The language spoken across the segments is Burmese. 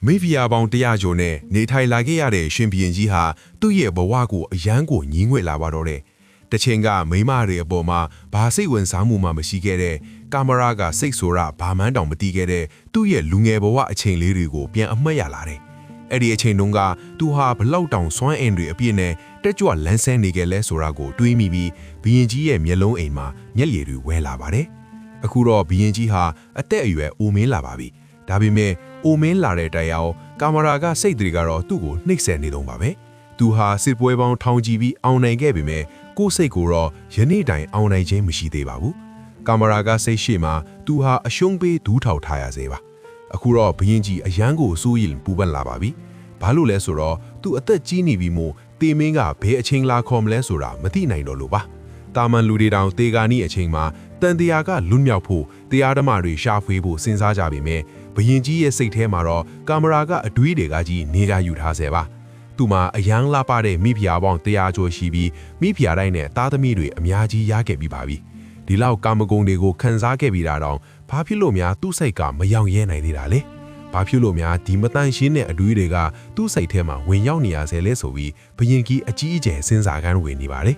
မိဖုရားပေါင်း100ကျော်နဲ့နေထိုင်လာခဲ့ရတဲ့ရှင်ဘီရင်ကြီးဟာသူ့ရဲ့ဘဝကိုအယမ်းကိုညှင်းငွေ့လာပါတော့တယ်။တချိန်ကမိမတွေအပေါ်မှာဘာစိတ်ဝင်စားမှုမှမရှိခဲ့တဲ့ကင်မရာကစိတ်ဆိုရဘာမှန်းတောင်မသိခဲ့တဲ့သူ့ရဲ့လူငယ်ဘဝအချိန်လေးတွေကိုပြန်အမှတ်ရလာတယ်။အဲ့ဒီအချိန်တုန်းကသူဟာဘလောက်တောင်စွမ်းအင်တွေအပြည့်နဲ့တက်ကြွလန်းဆန်းနေခဲ့လဲဆိုတာကိုတွေးမိပြီးဘီရင်ကြီးရဲ့မျက်လုံးအိမ်မှာမျက်ရည်တွေဝဲလာပါတယ်။အခုတော့ဘီရင်ကြီးဟာအသက်အရွယ်အိုမင်းလာပါပြီ။ဒါပေမဲ့အိုမင်းလာတဲ့တိုင်အောင်ကင်မရာကစိတ်တွေကတော့သူ့ကိုနှိပ်စက်နေတော့ပါပဲ။သူဟာစစ်ပွဲပေါင်းထောင်ချီပြီးအောင်နိုင်ခဲ့ပေမဲ့ကိုယ်စိတ်ကိုတော့ယနေ့တိုင်အောင်နိုင်ခြင်းမရှိသေးပါဘူး။ကင်မရာကစိတ်ရှိမှသူဟာအရှုံးပေးဒူးထောက်ထားရစေပါ။အခုတော့ဘရင်ကြီးအရန်ကိုစိုးရိမ်ပူပန်လာပါပြီ။ဘာလို့လဲဆိုတော့သူအသက်ကြီးနေပြီမို့တေမင်းကဘယ်အချိန်လာခေါ်မလဲဆိုတာမသိနိုင်တော့လို့ပါ။တာမန်လူတွေတောင်တေဂာနီအချိန်မှာတန်တရားကလွတ်မြောက်ဖို့တရားဓမ္မတွေရှာဖွေဖို့စဉ်းစားကြပေမဲ့ဘရင်ကြီးရဲ့စိတ်ထဲမှာတော့ကင်မရာကအတွေးတွေကကြီးနေကြယူထားစေပါသူမှာအယမ်းလာပတဲ့မိဖုရားပေါင်း100ကျော်ရှိပြီးမိဖုရားတိုင်းနဲ့သားသမီးတွေအများကြီးရခဲ့ပြီးပါပြီဒီလောက်ကာမဂုဏ်တွေကိုခံစားခဲ့ပြီးတာတော့ဘာဖြစ်လို့များသူ့စိတ်ကမယောင်ရဲနိုင်သေးတာလဲဘာဖြစ်လို့များဒီမတန်ရှင်းတဲ့အတွေးတွေကသူ့စိတ်ထဲမှာဝင်ရောက်နေရဆဲလဲဆိုပြီးဘရင်ကြီးအကြီးအကျယ်စဉ်းစားကန်းဝင်နေပါတယ်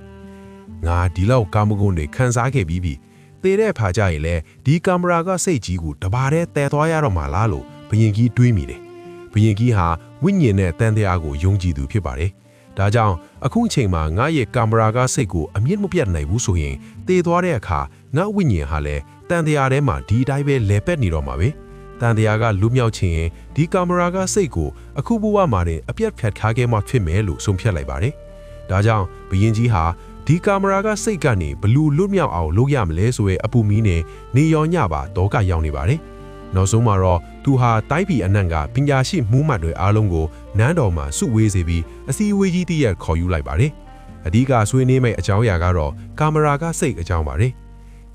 ငါဒီလောက်ကာမဂုဏ်တွေခံစားခဲ့ပြီးပြီသေတဲ့ဖာကြရင်လည်းဒီကင်မရာကစိတ်ကြီးကိုတပါးတည်းတဲသွားရတော့မှလားလို့ဘရင်ကြီးတွေးမိတယ်ဘရင်ကြီးဟာဝိညာဉ်နဲ့တန်တရားကိုယုံကြည်သူဖြစ်ပါတယ်ဒါကြောင့်အခုအချိန်မှာငါရဲ့ကင်မရာကစိတ်ကိုအမြင့်မပြတ်နိုင်ဘူးဆိုရင်သေသွားတဲ့အခါငါဝိညာဉ်ဟာလည်းတန်တရားထဲမှာဒီအတိုင်းပဲလဲပက်နေတော့မှာပဲတန်တရားကလူမြောက်ခြင်းရင်ဒီကင်မရာကစိတ်ကိုအခုဘဝမှာတင်အပြတ်ဖြတ်ထားခဲ့မှဖြစ်မယ်လို့ဆုံးဖြတ်လိုက်ပါတယ်ဒါကြောင့်ဘရင်ကြီးဟာဒီကင်မရာကစိတ်ကနေဘလူလွတ်မြောက်အောင်လုပ်ရမလဲဆိုရဲအပူမီးနဲ့နေရောညပါဒေါကရောက်နေပါတယ်။နောက်ဆုံးမှာတော့သူဟာတိုင်းပြည်အနှံ့ကပညာရှိမှုမှတ်တွေအားလုံးကိုနန်းတော်မှာစုဝေးစေပြီးအစည်းအဝေးကြီးတည်းရခေါ်ယူလိုက်ပါတယ်။အဓိကဆွေးနွေးမယ့်အကြောင်းအရာကတော့ကင်မရာကစိတ်အကြောင်းပါတယ်။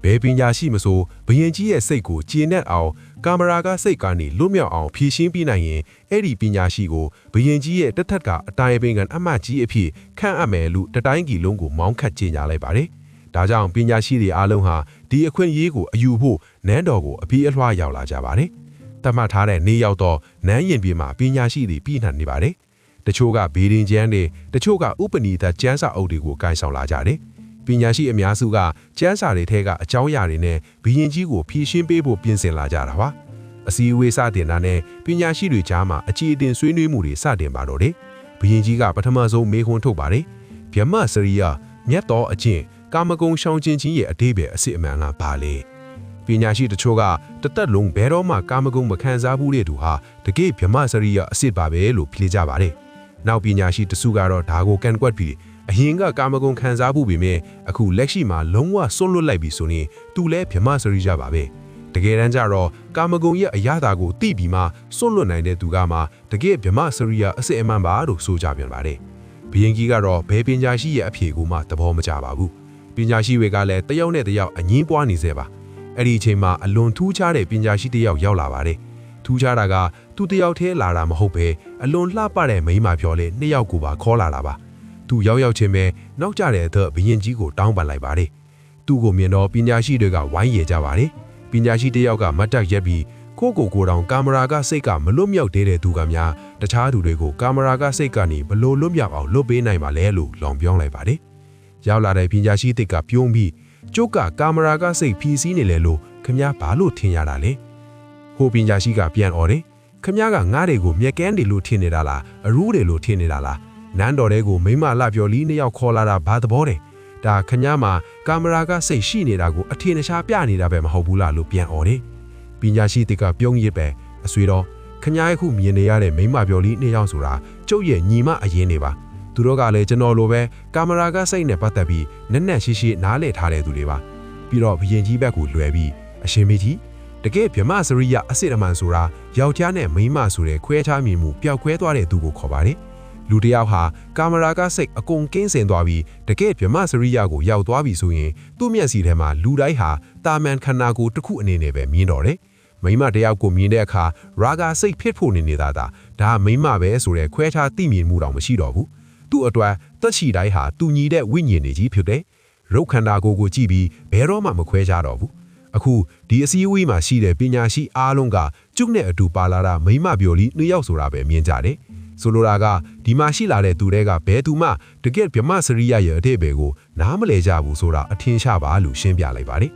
ဘယ်ပညာရှိမဆိုဘရင်ကြီးရဲ့စိတ်ကိုကျေနပ်အောင်ကင်မရာကစိတ်ကနေလွတ်မြောက်အောင်ဖြည့်ရှင်းပြနိုင်ရင်အဲ့ဒီပညာရှိကိုဘရင်ကြီးရဲ့တက်ထက်ကအတိုင်းပင်ကအမှတ်ကြီးအဖြစ်ခန့်အပ်မယ်လို့တတိုင်းကြီးလုံးကိုမောင်းခတ်ကြေညာလိုက်ပါတယ်။ဒါကြောင့်ပညာရှိတွေအားလုံးဟာဒီအခွင့်အရေးကိုအယူဖို့နန်းတော်ကိုအပြေးအလွှားရောက်လာကြပါတယ်။တတ်မှတ်ထားတဲ့နေ့ရောက်တော့နန်းရင်ပြင်မှာပညာရှိတွေပြည်နှံနေပါတယ်။တချို့ကဘေးဒင်ကျန်းတွေတချို့ကဥပနိဒကျန်းစာအုပ်တွေကိုကိုင်ဆောင်လာကြတယ်။ပညာရှိအများစုကကျန်းစာတွေထဲကအကြောင်းအရာတွေနဲ့ဘရင်ကြီးကိုဖြည့်ရှင်းပေးဖို့ပြင်ဆင်လာကြတာပါအစည်းအဝေးစတင်တာနဲ့ပညာရှိတွေကြားမှာအခြေအတင်ဆွေးနွေးမှုတွေစတင်ပါတော့တယ်ဘရင်ကြီးကပထမဆုံးမေးခွန်းထုတ်ပါတယ်ဗျမစရိယမြတ်တော်အကျင့်ကာမဂုဏ်ရှောင်ကျဉ်ခြင်းရဲ့အတိပ္ပယ်အစစ်အမှန်ကဘာလဲပညာရှိတချို့ကတသက်လုံးဘယ်တော့မှကာမဂုဏ်မခံစားဘူးတဲ့သူဟာတကယ်ဗျမစရိယအစစ်ပါပဲလို့ဖြေကြပါတယ်နောက်ပညာရှိတစုကတော့ဒါကိုကန်ကွက်ပြီးအရင်ကကာမဂုဏ်ခံစားမှုပေမဲ့အခုလက်ရှိမှာလုံးဝစွန့်လွတ်လိုက်ပြီဆိုရင်သူလည်းဗြဟ္မစရိယပါပဲတကယ်တမ်းကျတော့ကာမဂုဏ်ရဲ့အရာသာကိုသိပြီးမှစွန့်လွတ်နိုင်တဲ့သူကမှတကယ်ဗြဟ္မစရိယအစစ်အမှန်ပါလို့ဆိုကြပြန်ပါတယ်ဘုရင်ကြီးကတော့ဘယ်ပညာရှိရဲ့အဖြေကိုမှသဘောမကျပါဘူးပညာရှိတွေကလည်းတယောက်နဲ့တယောက်အငင်းပွားနေစေပါအဲ့ဒီအချိန်မှာအလွန်ထူးခြားတဲ့ပညာရှိတယောက်ရောက်လာပါတယ်ထူးခြားတာကသူတယောက်တည်းလာတာမဟုတ်ပဲအလွန်လှပတဲ့မိန်းမပြောလေနှစ်ယောက်ကိုပါခေါ်လာတာပါသူရောက်ချင်းပဲနောက်ကျတဲ့အတွက်ဘရင်ကြီးကိုတောင်းပန်လိုက်ပါတယ်။သူ့ကိုမြင်တော့ပညာရှိတွေကဝိုင်းရကြပါတယ်။ပညာရှိတယောက်ကမတ်တက်ရက်ပြီးကိုတောင်ကင်မရာကစိတ်ကမလွတ်မြောက်သေးတဲ့သူကများတခြားသူတွေကိုကင်မရာကစိတ်ကနေဘလို့လွတ်မြောက်အောင်လုပ်ပေးနိုင်ပါလဲလို့လောင်ပြောင်းလိုက်ပါတယ်။ရောက်လာတဲ့ပညာရှိတစ်ကပြုံးပြီးကျုပ်ကကင်မရာကစိတ်ဖြီးစည်းနေလေလို့ခမည်းဘာလို့ထင်ရတာလဲ။ဟိုပညာရှိကပြန်អော်တယ်။ခမည်းကငါးတွေကိုမြက်ကန်းတယ်လို့ထင်နေတာလားအရူးတယ်လို့ထင်နေတာလားနန်းတော်တဲကိုမိမလှပြော်လီနှစ်ယောက်ခေါ်လာတာဘာသဘောတယ်ဒါခညာမှာကင်မရာကစိတ်ရှိနေတာကိုအထင်ရှားပြနေတာပဲမဟုတ်ဘူးလားလို့ပြန်អော်တယ်ပညာရှိတစ်ကပြုံးရစ်ပဲအဆွေတော်ခညာရဲ့ခုမြင်နေရတဲ့မိမပြော်လီနှစ်ယောက်ဆိုတာကျုပ်ရဲ့ညီမအရင်နေပါသူတို့ကလည်းကျွန်တော်လိုပဲကင်မရာကစိတ်နဲ့ပတ်သက်ပြီးနက်နက်ရှိရှိနားလည်ထားတဲ့သူတွေပါပြီးတော့ဘရင်ကြီးဘက်ကိုလွယ်ပြီးအရှင်မကြီးတကယ်ဗြဟ္မစရိယအစစ်အမှန်ဆိုတာယောက်ျားနဲ့မိန်းမဆိုတဲ့ခွဲခြားမြင်မှုပျောက်ခွဲသွားတဲ့သူကိုခေါ်ပါတယ်လူတယောက်ဟာကင်မရာကစိတ်အကုန်ကင်းစင်သွားပြီးတကယ်ဗြဟ္မစရိယကိုရောက်သွားပြီဆိုရင်သူ့မျက်စိထဲမှာလူတိုင်းဟာတာမန်ခန္ဓာကိုယ်တစ်ခုအနေနဲ့ပဲမြင်တော့တယ်မိမတယောက်ကိုမြင်တဲ့အခါရာဂစိတ်ဖြစ်ဖို့နေနေတာဒါမိမပဲဆိုတဲ့ခွဲခြားသိမြင်မှုတောင်မရှိတော့ဘူးသူ့အတွက်သက်ရှိတိုင်းဟာသူညီတဲ့ဝိညာဉ်တွေကြီးဖြစ်တယ်ရုပ်ခန္ဓာကိုယ်ကိုကြည့်ပြီးဘယ်တော့မှမခွဲခြားတော့ဘူးအခုဒီအစည်းအဝေးမှာရှိတဲ့ပညာရှိအားလုံးက ကျုပ်နဲ့အတူပါလာတာမိမပြောလီနှစ်ယောက်ဆိုတာပဲမြင်ကြတယ်ဆိုလိုတာကဒီမှာရှိလာတဲ့သူတွေကဘဲသူမှတကယ်ဗြဟ္မစရိယရဲ့အသေးပဲကိုနားမလဲကြဘူးဆိုတာအထင်ရှားပါလို့ရှင်းပြလိုက်ပါတယ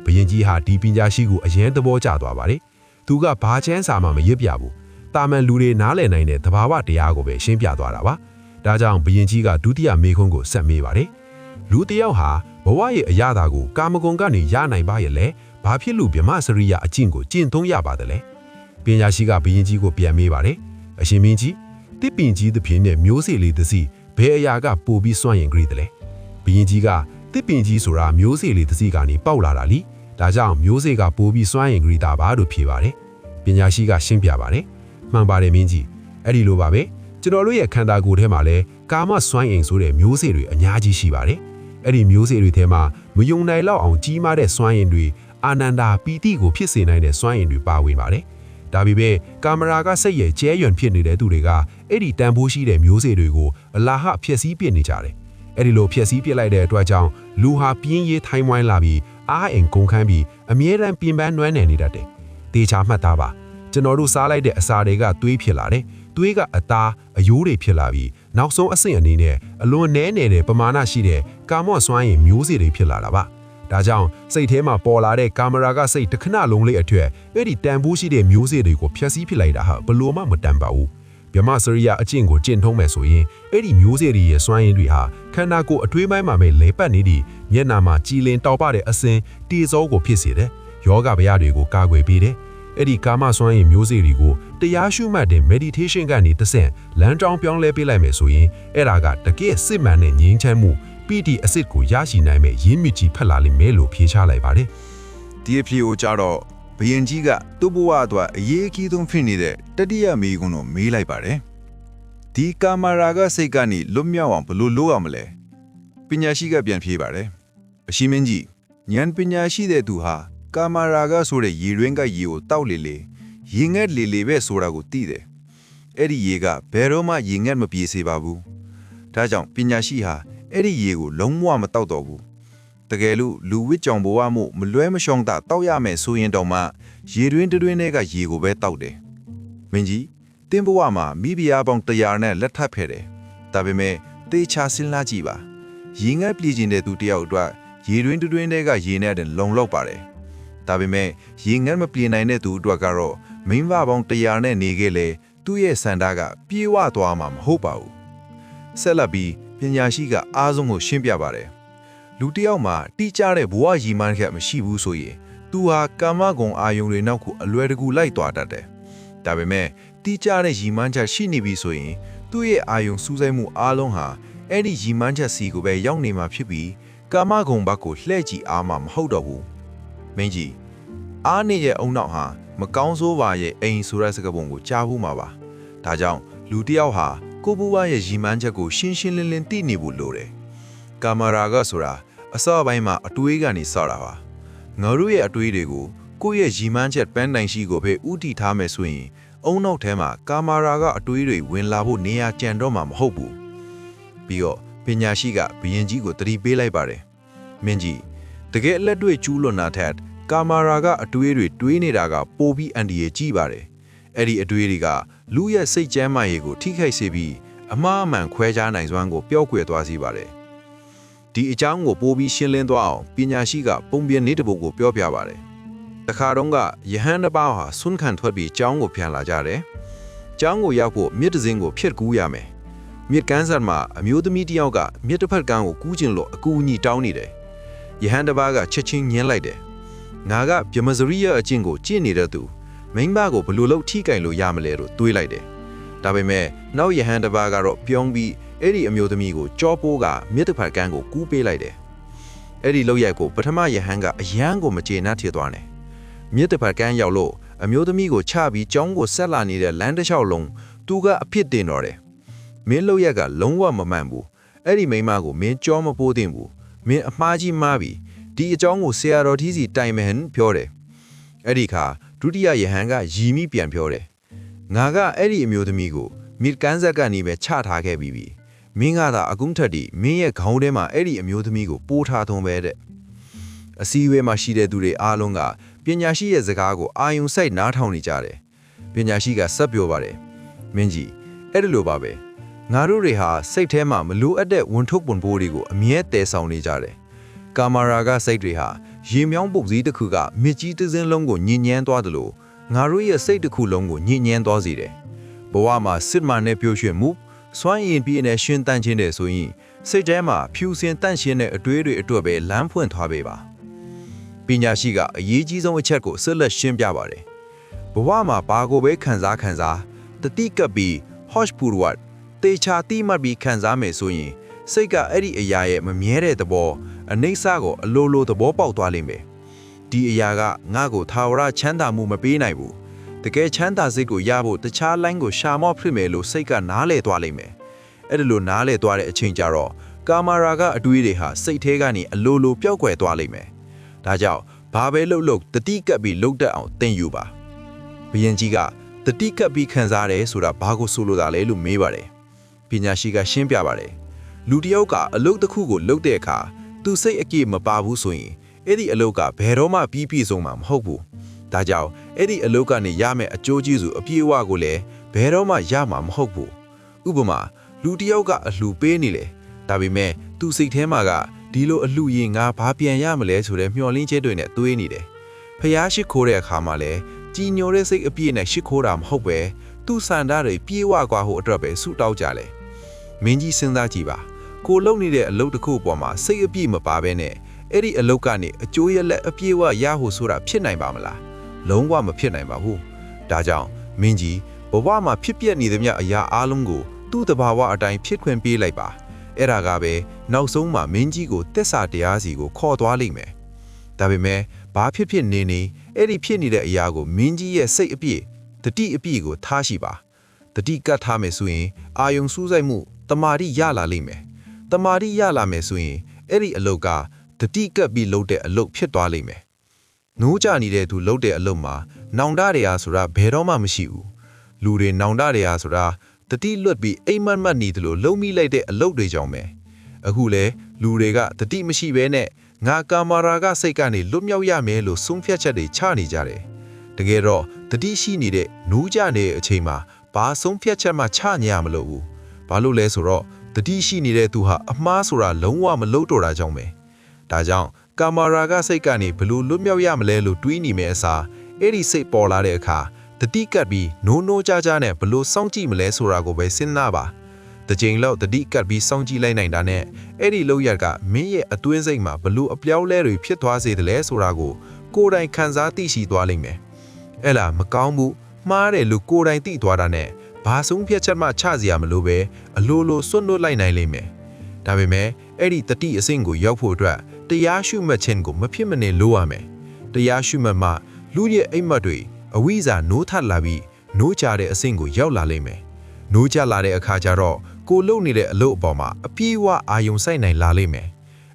်ဘယင်ကြီးဟာဒီပညာရှိကိုအရင်သဘောကျသွားပါတယ်သူကဘာချမ်းစာမှမရစ်ပြဘူးတာမန်လူတွေနားလည်နိုင်တဲ့သဘာဝတရားကိုပဲရှင်းပြသွားတာပါဒါကြောင့်ဘယင်ကြီးကဒုတိယမေခွန်းကိုဆက်မေးပါတယ်လူတစ်ယောက်ဟာဘဝရဲ့အရာသာကိုကာမဂုဏ်ကနေရနိုင်ပါရဲ့လေဘာဖြစ်လို့ဗြဟ္မစရိယအကျင့်ကိုကျင့်သုံးရပါသလဲပညာရှိကဘယင်ကြီးကိုပြန်မေးပါတယ်အရှင်မင်းကြီးတစ်ပင်ကြီးသဖြင့်နဲ့မျိုးစေ့လေးတစ်စီဘယ်အရာကပိုပြီးစွန့်ရင်ကြည့်တယ်လဲဘယင်ကြီးကတစ်ပင်ကြီးဆိုတာမျိုးစေ့လေးတစ်စီကနေပေါက်လာတာလीဒါကြောင့်မျိုးစေ့ကပိုပြီးစွန့်ရင်ကြည့်တာပါလို့ဖြေပါတယ်ပညာရှိကရှင်းပြပါတယ်မှန်ပါတယ်မင်းကြီးအဲ့ဒီလိုပါပဲကျွန်တော်တို့ရဲ့ခန္ဓာကိုယ်ထဲမှာလည်းကာမစွန့်ရင်ဆိုတဲ့မျိုးစေ့တွေအများကြီးရှိပါတယ်အဲ့ဒီမျိုးစေ့တွေထဲမှာမယုံနိုင်လောက်အောင်ကြီးမားတဲ့စွန့်ရင်တွေအာနန္ဒာပီတိကိုဖြစ်စေနိုင်တဲ့စွန့်ရင်တွေပါဝင်ပါတယ်ဒါပေမဲ့ကာမရာကစိတ်ရဲ့ကျဲရွံဖြစ်နေတဲ့သူတွေကအဲ့ဒီတန်ဖိုးရှိတဲ့မျိုးစေ့တွေကိုအလာဟဖျက်ဆီးပစ်နေကြတယ်အဲ့ဒီလိုဖျက်ဆီးပစ်လိုက်တဲ့အတွက်ကြောင့်လူဟာပြင်းရေးထိုင်းဝိုင်းလာပြီးအားအင်ကုန်ခန်းပြီးအမြဲတမ်းပြင်ပန်းနွမ်းနယ်နေတတ်တယ်တေချာမှတ်သားပါကျွန်တော်တို့စားလိုက်တဲ့အစာတွေကသွေးဖြစ်လာတယ်သွေးကအသားအယိုးတွေဖြစ်လာပြီးနောက်ဆုံးအဆင့်အနေနဲ့အလွန်နည်းနေတဲ့ပမာဏရှိတဲ့ကာမော့စွမ်းရည်မျိုးစေ့တွေဖြစ်လာတာပါဒါကြောင့်စိတ်ထဲမှာပေါ်လာတဲ့ကာမရာကစိတ်တစ်ခဏလုံးလေးအထက်အဲ့ဒီတန်ဖိုးရှိတဲ့မျိုးစေ့တွေကိုဖျက်ဆီးပစ်လိုက်တာဟာဘလို့မှမတန်ပါဘူးဗြဟ္မစရိယအကျင့်ကိုကျင့်ထုံးမယ်ဆိုရင်အဲ့ဒီမျိုးစေ့တွေရဲ့စွမ်းရည်တွေဟာခန္ဓာကိုယ်အထွေးပိုင်းမှာပဲလဲပတ်နေပြီးမျက်နာမှာကြည်လင်တောက်ပတဲ့အစင်တေဇောကိုဖြစ်စေတယ်ယောဂဗျာတွေကိုကာကွယ်ပေးတယ်အဲ့ဒီကာမစွမ်းရည်မျိုးစေ့တွေကိုတရားရှုမှတ်တဲ့ meditation ကနေတစ်ဆင့်လမ်းကြောင်းပြောင်းလဲပေးလိုက်မယ်ဆိုရင်အဲ့ဒါကတကယ်စစ်မှန်တဲ့ငြိမ်းချမ်းမှုပီတီအစစ်ကိုရရှိနိုင်မဲ့ရင်းမြစ်ကြီးဖက်လာလိမ့်မယ်လို့ဖြေချလိုက်ပါတယ်ဒီအဖြစ်ကိုကြတော့ဘယင်ကြီးကသူ့ဘဝအတွက်အရေးအကြီးဆုံးဖြစ်နေတဲ့တတိယမိကွန်းကိုမေးလိုက်ပါတယ်ဒီကာမရာဂစိတ်ကနေလွတ်မြောက်အောင်ဘယ်လိုလုပ်ရမလဲပညာရှိကပြန်ဖြေပါတယ်အရှင်မင်းကြီးဉာဏ်ပညာရှိတဲ့သူဟာကာမရာဂဆိုတဲ့ရေရင်းကရေကိုတောက်လေလေရေငက်လေလေပဲဆိုတာကိုသိတယ်အဲ့ဒီရေကဘယ်တော့မှရေငက်မပြေစေပါဘူးဒါကြောင့်ပညာရှိဟာအဲ့ဒီရေကိုလုံးဝမတောက်တော့ဘူးတကယ်လို့လူဝစ်ကြောင်ဘဝမှုမလွဲမရှောင်တာတောက်ရမယ်ဆိုရင်တော့မှရေတွင်းတွင်းတွေကရေကိုပဲတောက်တယ်မင်းကြီးတင်းဘဝမှာမိဖုရားပေါင်း100နဲ့လက်ထပ်ဖဲ့တယ်ဒါပေမဲ့တေချာစဉ်းစားကြည့်ပါရေငက်ပြေးခြင်းတဲ့သူတယောက်အတွက်ရေတွင်းတွင်းတွေကရေနဲ့တည်းလုံလောက်ပါတယ်ဒါပေမဲ့ရေငက်မပြေနိုင်တဲ့သူအတွက်ကတော့မိန်းမပေါင်း100နဲ့နေခဲ့လေသူ့ရဲ့စန္ဒကပြေးဝသွားမှာမဟုတ်ပါဘူးဆက်လက်ပြီးပညာရှိကအားဆုံးကိုရှင်းပြပါတယ်လူတစ်ယောက်မှာတိကျတဲ့ဘဝရည်မှန်းချက်မရှိဘူးဆိုရင်သူဟာကာမဂုဏ်အာယုန်တွေနောက်ကိုအလွယ်တကူလိုက်သွားတတ်တယ်ဒါပေမဲ့တိကျတဲ့ရည်မှန်းချက်ရှိနေပြီဆိုရင်သူ့ရဲ့အာယုန်စူးစိုက်မှုအားလုံးဟာအဲ့ဒီရည်မှန်းချက်စီကိုပဲရောက်နေမှာဖြစ်ပြီးကာမဂုဏ်ဘက်ကိုလှည့်ကြည့်အားမှာမဟုတ်တော့ဘူးမင်းကြီးအားနေရဲ့အုံနောက်ဟာမကောင်းဆိုးပါရဲ့အိမ်ဆိုတဲ့စကားပုံကိုကြားဖို့မှာပါဒါကြောင့်လူတစ်ယောက်ဟာကိုဘွားရဲ့ရည်မှန်းချက်ကိုရှင်းရှင်းလင်းလင်းသိနေဖို့လိုတယ်ကာမရာဂဆိုတာအစောပိုင်းမှာအတွေးကနေစတာပါငါတို့ရဲ့အတွေးတွေကိုကိုယ့်ရဲ့ရည်မှန်းချက်ပန်းတိုင်ရှိကိုပဲဥတီထားမယ်ဆိုရင်အုံနောက်ထဲမှာကာမရာဂအတွေးတွေဝင်လာဖို့နေရာကျန်တော့မှာမဟုတ်ဘူးပြီးတော့ပညာရှိကဘယင်ကြီးကိုတတိပေးလိုက်ပါတယ်မင်းကြီးတကယ်အလက်တွေ့ကျူးလွန်တာထက်ကာမရာဂအတွေးတွေတွေးနေတာကပိုပြီးအန္တရာယ်ကြီးပါတယ်အဲ့ဒီအတွေးတွေကလူရဲ့စိတ်ကျမ်းမာရေးကိုထိခိုက်စေပြီးအမှားအမှန်ခွဲခြားနိုင်စွမ်းကိုပျောက်ကွယ်သွားစေပါတယ်ဒီအကြောင်းကိုပိုပြီးရှင်းလင်းသွားအောင်ပညာရှိကပုံပြင်နေတပုတ်ကိုပြောပြပါတယ်တခါတော့ကယဟန်တစ်ပါးဟာဆွန်းခံထွက်ပြီးကျောင်းကိုပြန်လာကြတယ်ကျောင်းကိုရောက်ဖို့မြစ်တစ်စင်းကိုဖြတ်ကူးရမယ်မြစ်ကမ်းစပ်မှာအမျိုးသမီးတစ်ယောက်ကမြစ်တစ်ဖက်ကမ်းကိုကူးကျင်လို့အကူအညီတောင်းနေတယ်ယဟန်တစ်ပါးကချက်ချင်းညှင်းလိုက်တယ်ငါကဗြဟ္မစရိယအကျင့်ကိုကျင့်နေတဲ့သူမိန်းမကိုဘယ်လိုလုပ်ထိကင်လို့ရမလဲလို့တွေးလိုက်တယ်ဒါပေမဲ့နောက်ယဟန်တစ်ပါးကတော့ပြုံးပြီးအဲ့ဒီအမျိုးသမီးကိုကြောပိုးကမြစ်တစ်ဖက်ကမ်းကိုကူးပေးလိုက်တယ်အဲ့ဒီလောက်ရိုက်ကိုပထမယဟန်ကအယမ်းကိုမကျေနပ်ထသွားတယ်မြစ်တစ်ဖက်ကမ်းရောက်လို့အမျိုးသမီးကိုချပြီးကျောင်းကိုဆက်လာနေတဲ့လမ်းတစ်လျှောက်လုံးသူကအဖြစ်တင်တော့တယ်မင်းလောက်ရက်ကလုံးဝမမှန်ဘူးအဲ့ဒီမိန်းမကိုမင်းကြောမပိုးသင့်ဘူးမင်းအမှားကြီးမှားပြီဒီအကြောင်းကိုဆရာတော်ကြီးစီတိုင်မဟန်ပြောတယ်အဲ့ဒီခါဒုတိယယဟန်ကရီမိပြန်ပြောတယ်ငါကအဲ့ဒီအမျိုးသမီးကိုမြစ်ကမ်းဆက်ကနေပဲချထားခဲ့ပြီးပြီမင်းကသာအကုန်းထက်ဒီမင်းရဲ့ခေါင်းထဲမှာအဲ့ဒီအမျိုးသမီးကိုပိုးထားသွင်းပဲတဲ့အစည်းအဝေးမှာရှိတဲ့သူတွေအားလုံးကပညာရှိရဲ့စကားကိုအာယုံစိုက်နားထောင်နေကြတယ် ပညာရှိကဆက်ပြောပါတယ်မင်းကြီးအဲ့ဒီလိုပါပဲငါတို့တွေဟာစိတ်ထဲမှာမလိုအပ်တဲ့ဝန်ထုတ်ပွန်ပိုးတွေကိုအမြဲတည်ဆောင်နေကြတယ်ကာမာရာဂစိတ်တွေဟာရေမြောင်းပုတ်စည်းတစ်ခုကမြစ်ကြီးတစ်စင်းလုံးကိုညဉ့်ညမ်းသွားတယ်လို့ငါတို့ရဲ့စိတ်တစ်ခုလုံးကိုညဉ့်ညမ်းသွားစေတယ်ဘဝမှာစစ်မှန်တဲ့ပြောရွှင်မှုစွမ်းရည်ပြည့်နဲ့ရှင်တန်ခြင်းတဲ့ဆိုရင်စိတ်ထဲမှာဖြူစင်တန့်ရှင်းတဲ့အတွေးတွေအတွက်ပဲလမ်းဖွင့်ထားပေးပါပညာရှိကအရေးကြီးဆုံးအချက်ကိုဆက်လက်ရှင်းပြပါတယ်ဘဝမှာဘာကိုပဲခံစားတတိကပ်ပြီး hosh purwat တေချာတိမှတ်ပြီးခံစားမယ်ဆိုရင်စိတ်ကအဲ့ဒီအရာရဲ့မမြဲတဲ့သဘောအနိစ္စကိုအလိုလိုသဘောပေါက်သွားလိမ့်မယ်ဒီအရာကငါ့ကိုသာဝရချမ်းသာမှုမပေးနိုင်ဘူးတကယ်ချမ်းသာစိတ်ကိုရဖို့တခြားလိုင်းကိုရှာမော့ဖြစ်မယ်လို့စိတ်ကနားလဲသွားလိမ့်မယ်အဲ့ဒါလိုနားလဲသွားတဲ့အချိန်ကျတော့ကာမာရာကအတွေးတွေဟာစိတ်ထဲကနေအလိုလိုပျောက်ကွယ်သွားလိမ့်မယ်ဒါကြောင့်ဘာပဲလှုပ်တတိကပ်ပြီးလှုပ်တတ်အောင်သင်ယူပါဘုရင်ကြီးကတတိကပ်ပြီးခံစားတယ်ဆိုတာဘာကိုဆိုလိုတာလဲလို့မေးပါတယ်ပညာရှိကရှင်းပြပါတယ်လူတစ်ယောက်ကအလုပ်တစ်ခုကိုလုပ်တဲ့အခါသူစိတ်အကြည့်မပါဘူးဆိုရင်အဲ့ဒီအလုပ်ကဘယ်တော့မှပြီးပြည့်စုံမှာမဟုတ်ဘူးဒါကြောင့်အဲ့ဒီအလုပ်ကနေရမယ့်အကျိုးကျေးဇူးအပြည့်အဝကိုလည်းဘယ်တော့မှရမှာမဟုတ်ဘူးဥပမာလူတစ်ယောက်ကအလှူပေးနေလေဒါပေမဲ့သူစိတ်ထဲမှာကဒီလိုအလှူရင်ငါဘာပြန်ရမလဲဆိုတဲ့မျှော်လင့်ချက်တွေနဲ့တွေးနေတယ်ဖျားရှိခိုးတဲ့အခါမှာလည်းကြည်ညိုတဲ့စိတ်အပြည့်နဲ့ရှိခိုးတာမဟုတ်ပဲသူ့စံသားတွေပြေးဝကွာဖို့အတွက်ပဲဆုတောင်းကြလေမင်းကြီးစဉ်းစားကြည့်ပါကိုလုံနေတဲ့အလုပ်တစ်ခုပေါ်မှာစိတ်အပြည့်မပါဘဲနဲ့အဲ့ဒီအလုပ်ကနေအကျိုးရလက်အပြည့်ဝရဖို့ဆိုတာဖြစ်နိုင်ပါမလားလုံးဝမဖြစ်နိုင်ပါဘူးဒါကြောင့်မင်းကြီးဘဝမှာဖြစ်ပျက်နေသမျှအရာအလုံးကိုသူ့တဘာဝအတိုင်းဖြစ်ခွင့်ပေးလိုက်ပါအဲ့ဒါကပဲနောက်ဆုံးမှာမင်းကြီးကိုတစ္ဆာတရားစီကိုခေါ်သွားလိမ့်မယ်ဒါပေမဲ့ဘာဖြစ်နေအဲ့ဒီဖြစ်နေတဲ့အရာကိုမင်းကြီးရဲ့စိတ်အပြည့်တတိအပြည့်ကိုထားရှိပါတတိကတ်ထားမယ်ဆိုရင်အာယုံစူးစိုက်မှုတမာတိရလာလိမ့်မယ်တမာတိရလာမယ်ဆိုရင်အဲ့ဒီအလုတ်ကတတိကပ်ပြီးလှုပ်တဲ့အလုတ်ဖြစ်သွားလိမ့်မယ်နိုးကြနေတဲ့သူလှုပ်တဲ့အလုတ်မှာနောင်တတွေအားဆိုတာဘယ်တော့မှမရှိဘူးလူတွေနောင်တတွေအားဆိုတာတတိလွတ်ပြီးအိမ်မက်မက်နေတယ်လို့လုံမိလိုက်တဲ့အလုတ်တွေကြောင့်ပဲအခုလေလူတွေကတတိမရှိဘဲနဲ့ငါကာမာရာကစိတ်ကနေလွတ်မြောက်ရမယ်လို့ဆုံးဖြတ်ချက်တွေချနေကြတယ်တကယ်တော့တတိရှိနေတဲ့နိုးကြနေတဲ့အချိန်မှာဘာဆုံးဖြတ်ချက်မှချညရမလို့ဘူးဘာလို့လဲဆိုတော့တတိရှိနေတဲ့သူဟာအမှားဆိုတာလုံးဝမလုပ်တော့တာကြောင့်ပဲဒါကြောင့်ကာမာရာကစိတ်ကနေဘလို့လွတ်မြောက်ရမလဲလို့တွေးနေမယ့်အစားအဲ့ဒီစိတ်ပေါ်လာတဲ့အခါတတိကပ်ပြီးနိုးကြနဲ့ဘလို့စောင့်ကြည့်မလဲဆိုတာကိုပဲစဉ်းစားပါတကြိမ်လောက်တတိကပ်ပြီးစောင့်ကြည့်လိုက်နိုင်တာနဲ့အဲ့ဒီလောက်ရကမင်းရဲ့အတွင်းစိတ်မှာဘလို့အပြောင်းလဲတွေဖြစ်သွားစေတယ်လဲဆိုတာကိုကိုယ်တိုင်ခံစားသိရှိသွားလိမ့်မယ်အဲ့လားမကောင်းဘူးမှားတယ်လို့ကိုယ်တိုင်သိသွားတာနဲ့ဘာဆုံးဖြတ်ချက်မှချစရာမလိုပဲအလိုလိုစွန့်လွတ်လိုက်နိုင်လိမ့်မယ်ဒါပေမဲ့အဲ့ဒီတတိအဆင့်ကိုရောက်ဖို့အတွက်တရားရှုမှတ်ခြင်းကိုမဖြစ်မနေလိုရမယ်တရားရှုမှတ်မှလူရဲ့အိမ်မက်တွေအဝိဇ္ဇာနိုးထလာပြီးနိုးကြတဲ့အဆင့်ကိုရောက်လာလိမ့်မယ်နိုးကြလာတဲ့အခါကျတော့ကိုလုံနေတဲ့အလုပ်အပေါ်မှာအပြေးအဝအာယုံစိုက်နိုင်လာလိမ့်မယ်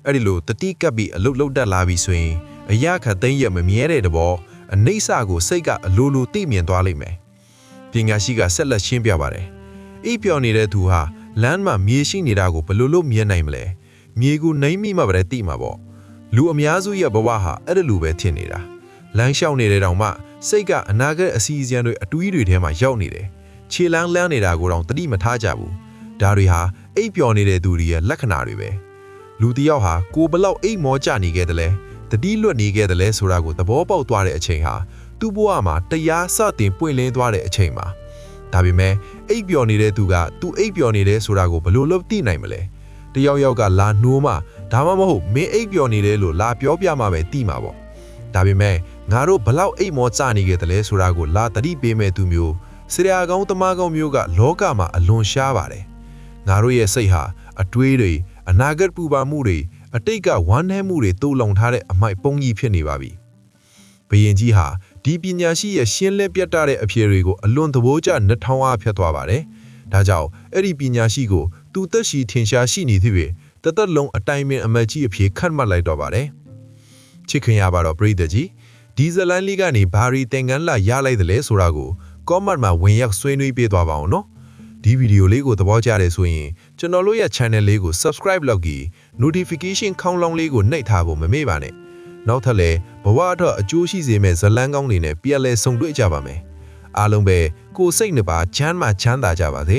အဲ့ဒီလိုတတိကပ်ပြီးအလုပ်လုပ်တတ်လာပြီဆိုရင်အရာခသိမ့်ရမမြဲတဲ့တဘောအနိစ္စကိုစိတ်ကအလိုလိုသိမြင်သွားလိမ့်မယ်ပညာရှိကဆက်လက်ရှင်းပြပါတယ်အိပ်ပျော်နေတဲ့သူဟာလမ်းမှာမြေရှိနေတာကိုဘယ်လိုလုပ်မြင်နိုင်မလဲမြေကိုနှိမ့်မိမှပဲသိမှာပေါ့လူအများစုရဲ့ဘဝဟာအဲ့ဒါလိုပဲထင်နေတာလမ်းလျှောက်နေတဲ့တောင်မှစိတ်ကအနာဂတ်အစီအစဉ်တွေအတွေးတွေထဲမှာရောက်နေတယ်ခြေလမ်းလန်းနေတာကိုတော့တတိမထားကြဘူးဒါတွေဟာအိပ်ပျော်နေတဲ့သူတွေရဲ့လက္ခဏာတွေပဲလူတစ်ယောက်ဟာကိုဘလောက်အိပ်မောကျနေခဲ့တယ်လဲတတိလွတ်နေခဲ့တယ်လဲဆိုတာကိုသဘောပေါက်သွားတဲ့အချိန်ဟာသူ့ဘဝမှာတရားစတင်ပွင့်လင်းသွားတဲ့အချိန်မှာဒါပေမဲ့အိပ်ပျော်နေတဲ့သူကသူအိပ်ပျော်နေတယ်ဆိုတာကိုဘယ်လိုလုပ်သိနိုင်မလဲတယောက်ယောက်ကလာနှိုးမှဒါမှမဟုတ်မင်းအိပ်ပျော်နေတယ်လို့လာပြောပြမှပဲသိမှာပေါ့ဒါပေမဲ့ငါတို့ဘလောက်အိပ်မောကျနေခဲ့တယ်လဲဆိုတာကိုလာတတိပေးမဲ့သူမျိုးဆရာကောင်းတမကောင်းမျိုးကလောကမှာအလွန်ရှားပါတယ်ငါတို့ရဲ့စိတ်ဟာအတွေးတွေအနာဂတ်ပူပါမှုတွေအတိတ်ကဝမ်းနည်းမှုတွေတိုးလုံထားတဲ့အမိုက်ပုံကြီးဖြစ်နေပါပြီဘုရင်ကြီးဟာဒီပညာရှိရဲ့ရှင်းလင်းပြတ်တဲ့အဖြေတွေကိုအလွန်သဘောကျနှထောင်းအားဖြတ်သွားပါတယ်ဒါကြောင့်အဲ့ဒီပညာရှိကိုသူသက်ရှိထင်ရှားရှိနေသည့်တသက်လုံးအတိုင်းပင်အမတ်ကြီးအဖြေခတ်မှတ်လိုက်တော့ပါတယ်ချစ်ခင်ရပါတော့ပရိသတ်ကြီးဒီဇလန်လေးကနေဘာရီသင်္ကန်းလာရလိုက်တယ်လဲဆိုတာကို comment မှာဝင်ရောက်ဆွေးနွေးပေးသွားပါအောင်နော်ဒီဗီဒီယိုလေးကိုသဘောကျတယ်ဆိုရင်ကျွန်တော်တို့ရဲ့ channel လေးကို subscribe လုပ်ပြီး notification ခေါင်းလောင်းလေးကိုနှိပ်ထားဖို့မမေ့ပါနဲ့နောက်ထပ်လည်းဘဝအတွက်အကျိုးရှိစေမယ့်ဇလန်းကောင်းတွေနဲ့ပြန်လည်ဆုံတွေ့ကြပါမယ် အားလုံးပဲကိုယ်စိတ်နှစ်ပါးချမ်းသာကြပါစေ